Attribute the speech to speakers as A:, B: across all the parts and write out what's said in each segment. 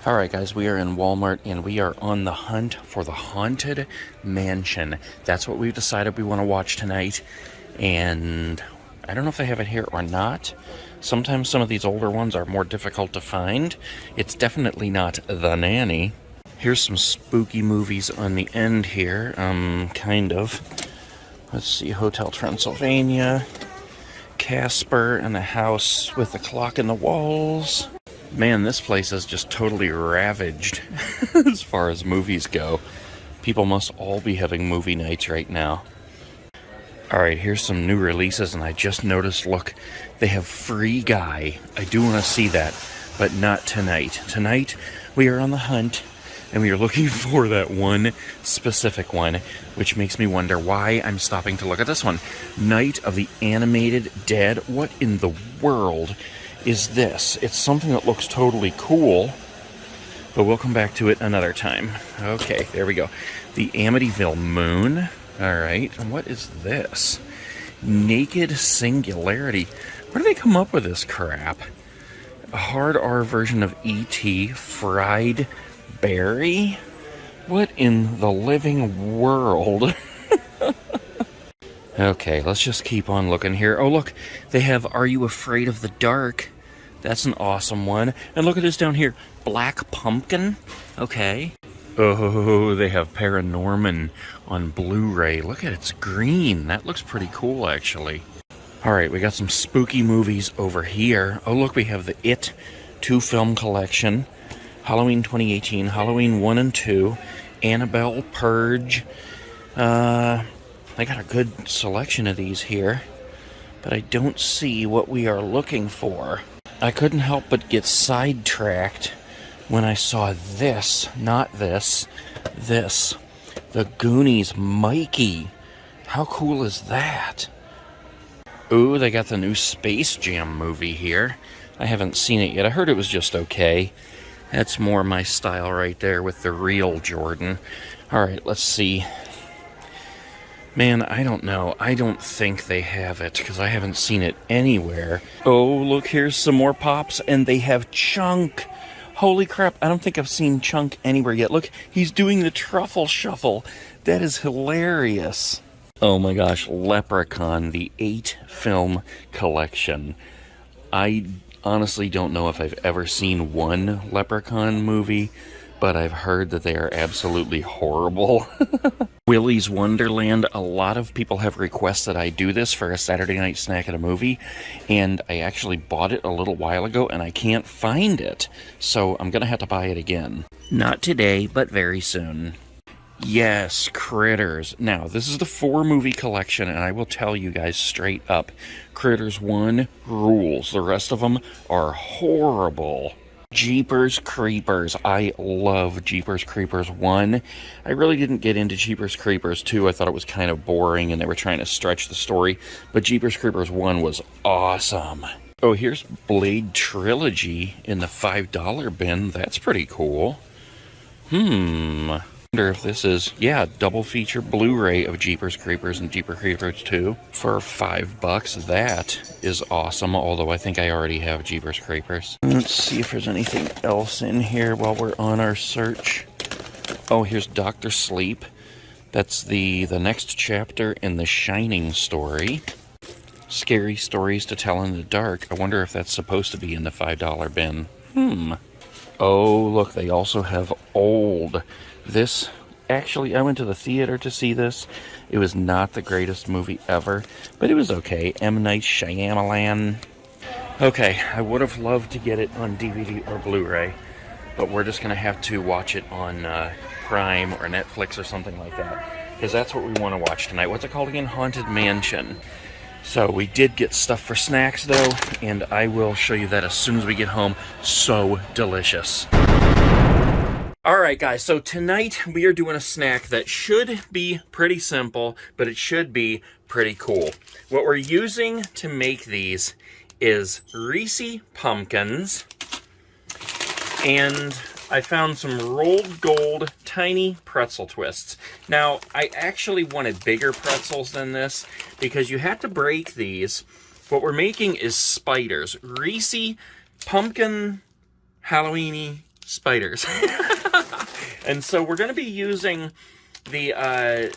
A: Alright guys, we are in Walmart and we are on the hunt for the Haunted Mansion. That's what we've decided we want to watch tonight. And I don't know if they have it here or not. Sometimes some of these older ones are more difficult to find. It's definitely not The Nanny. Here's some spooky movies on the end here. Kind of. Let's see, Hotel Transylvania, Casper, and the house with the clock in the walls. Man, this place is just totally ravaged as far as movies go. People must all be having movie nights right now. Alright, here's some new releases, and I just noticed, look, they have Free Guy. I do want to see that, but not tonight. Tonight, we are on the hunt, and we are looking for that one specific one, which makes me wonder why I'm stopping to look at this one. Night of the Animated Dead. What in the world is this? It's something that looks totally cool, but we'll come back to it another time. Okay, there we go. The Amityville Moon. Alright, and what is this? Naked Singularity. Where do they come up with this crap? A hard R version of E.T. Fried Berry? What in the living world? Okay, let's just keep on looking here. Oh, look, they have Are You Afraid of the Dark? That's an awesome one. And look at this down here. Black Pumpkin? Okay. Oh, they have Paranorman on Blu-ray. Look at it, it's green. That looks pretty cool, actually. Alright, we got some spooky movies over here. Oh, look, we have the It 2 film collection. Halloween 2018, Halloween 1 and 2, Annabelle, Purge. They got a good selection of these here, but I don't see what we are looking for. I couldn't help but get sidetracked when I saw this, not this, this. The Goonies Mikey. How cool is that? Ooh, they got the new Space Jam movie here. I haven't seen it yet. I heard it was just okay. That's more my style right there with the real Jordan. Alright, let's see. Man, I don't know. I don't think they have it, because I haven't seen it anywhere. Oh, look, here's some more pops, and they have Chunk. Holy crap, I don't think I've seen Chunk anywhere yet. Look, he's doing the truffle shuffle. That is hilarious. Oh my gosh, Leprechaun, the 8 film collection. I honestly don't know if I've ever seen one Leprechaun movie, but I've heard that they are absolutely horrible. Willy's Wonderland. A lot of people have requested I do this for a Saturday night snack at a movie, and I actually bought it a little while ago, and I can't find it. So I'm gonna have to buy it again. Not today, but very soon. Yes, Critters. Now, this is the 4-movie collection, and I will tell you guys straight up, Critters 1 rules. The rest of them are horrible. Jeepers Creepers. I love Jeepers Creepers 1. I really didn't get into Jeepers Creepers 2. I thought it was kind of boring and they were trying to stretch the story. But Jeepers Creepers 1 was awesome. Oh, here's Blade Trilogy in the $5 bin. That's pretty cool. I wonder if this is, yeah, double feature Blu-ray of Jeepers Creepers and Jeepers Creepers 2 for $5. That is awesome, although I think I already have Jeepers Creepers. Let's see if there's anything else in here while we're on our search. Oh, here's Dr. Sleep. That's the next chapter in the Shining story. Scary Stories to Tell in the Dark. I wonder if that's supposed to be in the $5 bin. Oh, look, they also have Old. This, actually, I went to the theater to see this. It was not the greatest movie ever, but it was okay. M. Night Shyamalan. Okay, I would have loved to get it on DVD or Blu-ray, but we're just going to have to watch it on Prime or Netflix or something like that, because that's what we want to watch tonight. What's it called again? Haunted Mansion. So we did get stuff for snacks, though, and I will show you that as soon as we get home. So delicious. Alright guys, so tonight we are doing a snack that should be pretty simple, but it should be pretty cool. What we're using to make these is REESE pumpkins, and I found some rolled gold tiny pretzel twists. Now, I actually wanted bigger pretzels than this, because you have to break these. What we're making is spiders. REESE pumpkin Halloween-y spiders. And so we're going to be using the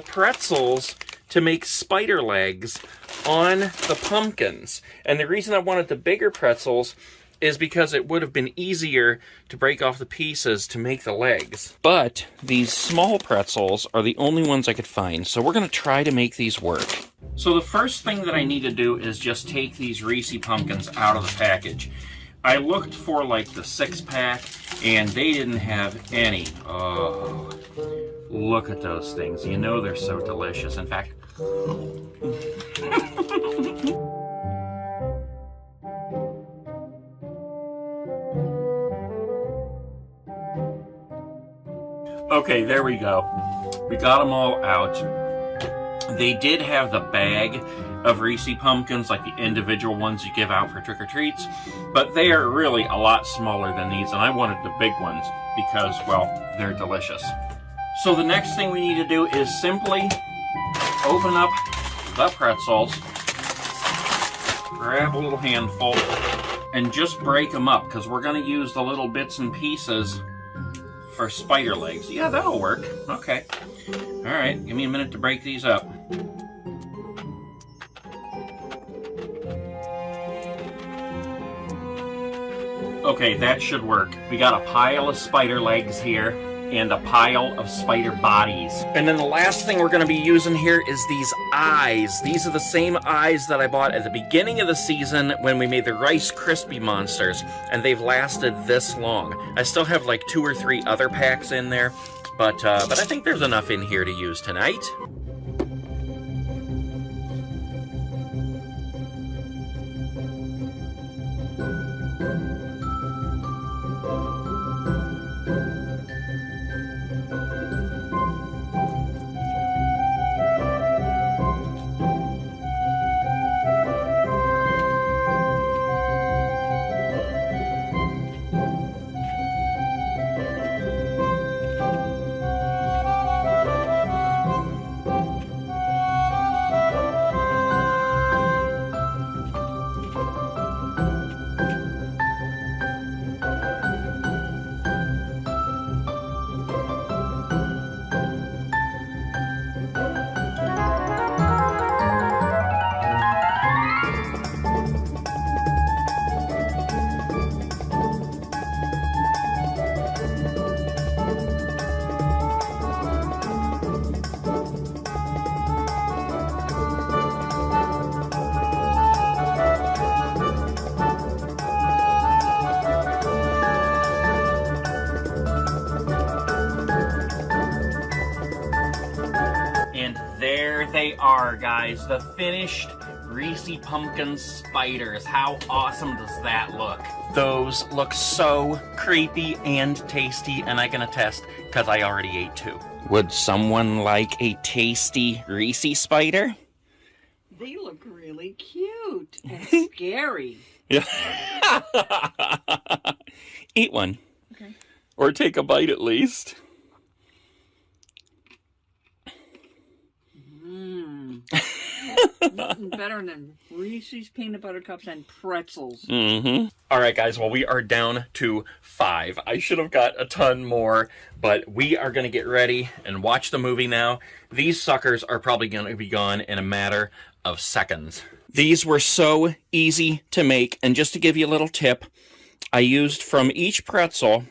A: pretzels to make spider legs on the pumpkins. And the reason I wanted the bigger pretzels is because it would have been easier to break off the pieces to make the legs. But these small pretzels are the only ones I could find, so we're going to try to make these work. So the first thing that I need to do is just take these Reese pumpkins out of the package. I looked for like the 6-pack, and they didn't have any. Oh, look at those things. You know they're so delicious. In fact, okay, there we go. We got them all out. They did have the bag of Reese pumpkins, like the individual ones you give out for trick-or-treats, but they are really a lot smaller than these, and I wanted the big ones because, well, they're delicious. So the next thing we need to do is simply open up the pretzels, grab a little handful, and just break them up, because we're going to use the little bits and pieces for spider legs. Yeah, that'll work. Okay. All right, give me a minute to break these up. Okay, that should work. We got a pile of spider legs here and a pile of spider bodies. And then the last thing we're going to be using here is these eyes. These are the same eyes that I bought at the beginning of the season when we made the Rice Krispie monsters, and they've lasted this long. I still have like 2 or 3 other packs in there, but I think there's enough in here to use tonight. There they are, guys, the finished Reese Pumpkin spiders. How awesome does that look? Those look so creepy and tasty, and I can attest because I already ate 2. Would someone like a tasty Reese spider?
B: They look really cute and scary.
A: Yeah. Eat one.
B: Okay.
A: Or take a bite at least.
B: Nothing better than Reese's peanut butter cups and pretzels.
A: All right, guys. Well, we are down to 5. I should have got a ton more, but we are going to get ready and watch the movie now. These suckers are probably going to be gone in a matter of seconds. These were so easy to make, and just to give you a little tip, I used from each pretzel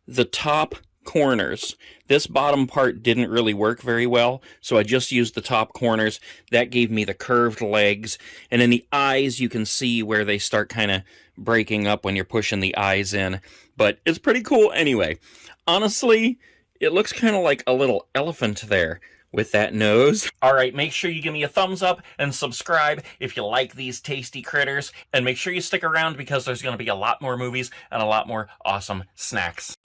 A: the top corners. This bottom part didn't really work very well, so I just used the top corners. That gave me the curved legs, and in the eyes you can see where they start kind of breaking up when you're pushing the eyes in, but it's pretty cool anyway. Honestly, it looks kind of like a little elephant there with that nose. All right, make sure you give me a thumbs up and subscribe if you like these tasty critters, and make sure you stick around because there's going to be a lot more movies and a lot more awesome snacks.